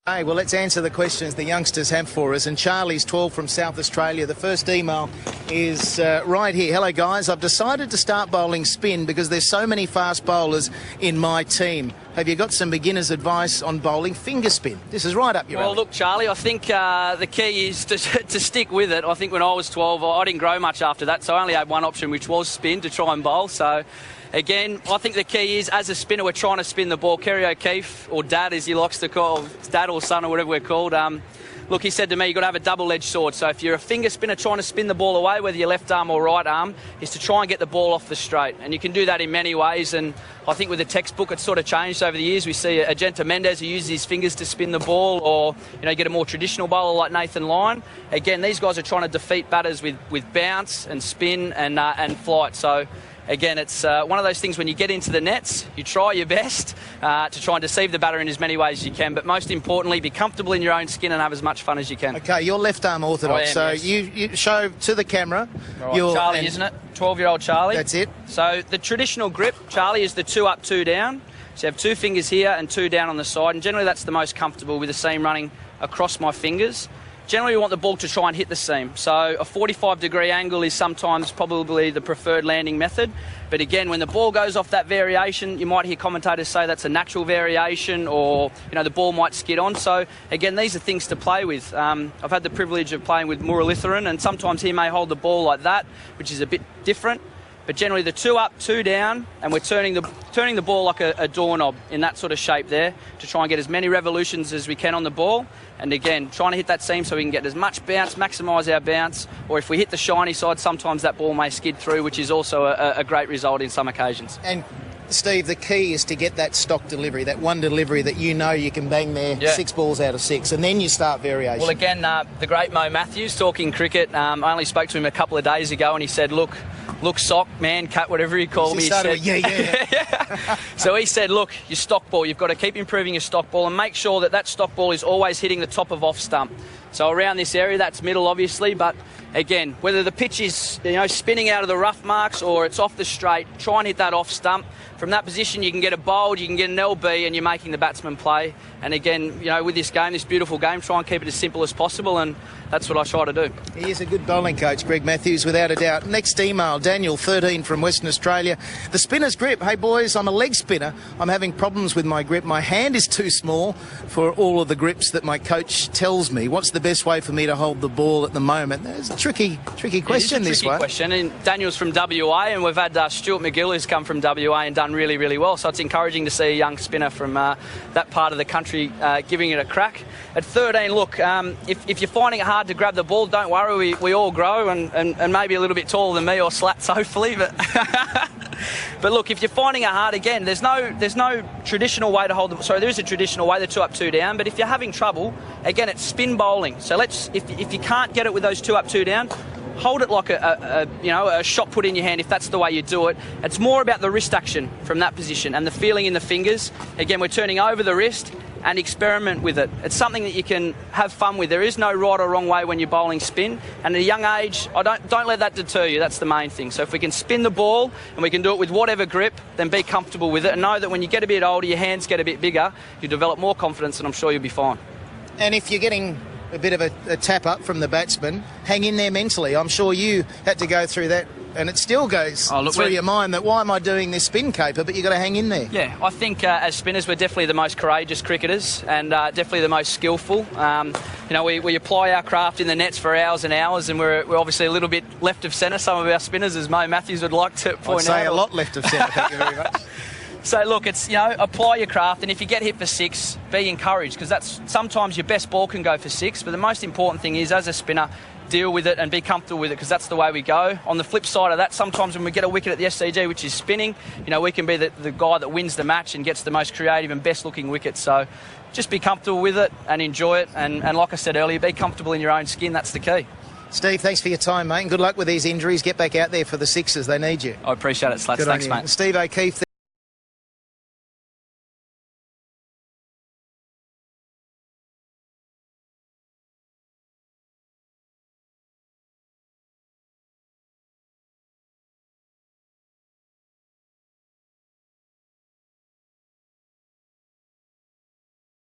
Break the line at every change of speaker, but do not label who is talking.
Hey, well, let's answer the questions the youngsters have for us. And Charlie's 12 from South Australia. The first email is right here. Hello, guys. I've decided to start bowling spin because there's so many fast bowlers in my team. Have you got some beginner's advice on bowling finger spin? This is right up your alley.
Well, look, Charlie, I think the key is to stick with it. I think when I was 12, I didn't grow much after that, so I only had one option, which was spin, to try and bowl. So, again, I think the key is, as a spinner, we're trying to spin the ball. Kerry O'Keefe, or Dad as he likes to call, Dad or son or whatever we're called, look, he said to me, you've got to have a double-edged sword. So if you're a finger spinner trying to spin the ball away, whether your left arm or right arm, is to try and get the ball off the straight. And you can do that in many ways. And I think with the textbook, it's sort of changed over the years. We see Agenta Mendes who uses his fingers to spin the ball, or get a more traditional bowler like Nathan Lyon. Again, these guys are trying to defeat batters with bounce and spin and flight. So again, it's one of those things when you get into the nets, you try your best to try and deceive the batter in as many ways as you can, but most importantly, be comfortable in your own skin and have as much fun as you can.
Okay, you're left arm orthodox, so yes. you show to the camera.
Right. Charlie, isn't it? 12-year-old Charlie.
That's it.
So the traditional grip, Charlie, is the 2 up, 2 down. So you have 2 fingers here and 2 down on the side, and generally that's the most comfortable with the seam running across my fingers. Generally, we want the ball to try and hit the seam. So a 45-degree angle is sometimes probably the preferred landing method. But again, when the ball goes off that variation, you might hear commentators say that's a natural variation, or the ball might skid on. So again, these are things to play with. I've had the privilege of playing with Muralitharan, and sometimes he may hold the ball like that, which is a bit different. But generally the 2 up, 2 down, and we're turning the ball like a doorknob in that sort of shape there to try and get as many revolutions as we can on the ball. And again, trying to hit that seam so we can get as much bounce, maximise our bounce. Or if we hit the shiny side, sometimes that ball may skid through, which is also a great result in some occasions.
And Steve, the key is to get that stock delivery, that one delivery that you can bang there 6 balls out of 6, and then you start variation.
Well, again, the great Mo Matthews, talking cricket, I only spoke to him a couple of days ago, and he said, look, sock, man, cut, whatever he called me.
Yeah.
So he said, look, your stock ball, you've got to keep improving your stock ball and make sure that stock ball is always hitting the top of off stump. So around this area, that's middle, obviously, but again, whether the pitch is spinning out of the rough marks or it's off the straight, try and hit that off stump. From that position, you can get a bowled, you can get an LB, and you're making the batsman play. And again, with this game, this beautiful game, try and keep it as simple as possible, and that's what I try to do.
He is a good bowling coach, Greg Matthews, without a doubt. Next email, Daniel, 13 from Western Australia. The spinner's grip. Hey, boys, I'm a leg spinner. I'm having problems with my grip. My hand is too small for all of the grips that my coach tells me. What's the best way for me to hold the ball at the moment? It's a tricky question, this one.
Question. And Daniel's from WA, and we've had Stuart McGill, who's come from WA and done really, really well. So it's encouraging to see a young spinner from that part of the country giving it a crack. At 13, look, if you're finding it hard to grab the ball, don't worry. We all grow and maybe a little bit taller than me, or slats, hopefully. But look, if you're finding it hard, again, there's no traditional way to hold the ball. Sorry, there is a traditional way, the 2 up, 2 down. But if you're having trouble, again, it's spin bowling. So if you can't get it with those 2 up, 2 down, hold it like a shot put in your hand, if that's the way you do it. It's more about the wrist action from that position and the feeling in the fingers. Again, we're turning over the wrist and experiment with it. It's something that you can have fun with. There is no right or wrong way when you're bowling spin. And at a young age, don't let that deter you. That's the main thing. So if we can spin the ball and we can do it with whatever grip, then be comfortable with it. And know that when you get a bit older, your hands get a bit bigger, you develop more confidence, and I'm sure you'll be fine.
And if you're getting a bit of a tap up from the batsman, hang in there mentally. I'm sure you had to go through that, and it still goes through your mind that why am I doing this spin caper, but you've got to hang in there.
Yeah, I think as spinners we're definitely the most courageous cricketers, and definitely the most skillful. We apply our craft in the nets for hours and hours, and we're obviously a little bit left of centre, some of our spinners, as Mo Matthews would like to point out.
I'd say a lot left of centre, thank you very much.
So look, it's apply your craft, and if you get hit for 6, be encouraged, because that's sometimes your best ball can go for 6. But the most important thing is, as a spinner, deal with it and be comfortable with it, because that's the way we go. On the flip side of that, sometimes when we get a wicket at the SCG, which is spinning, we can be the guy that wins the match and gets the most creative and best looking wicket. So just be comfortable with it and enjoy it, and like I said earlier, be comfortable in your own skin. That's the key.
Steve, thanks for your time, mate, and good luck with these injuries. Get back out there for the Sixers. They need you.
I appreciate it, Slats. Thanks, mate.
Steve O'Keefe there.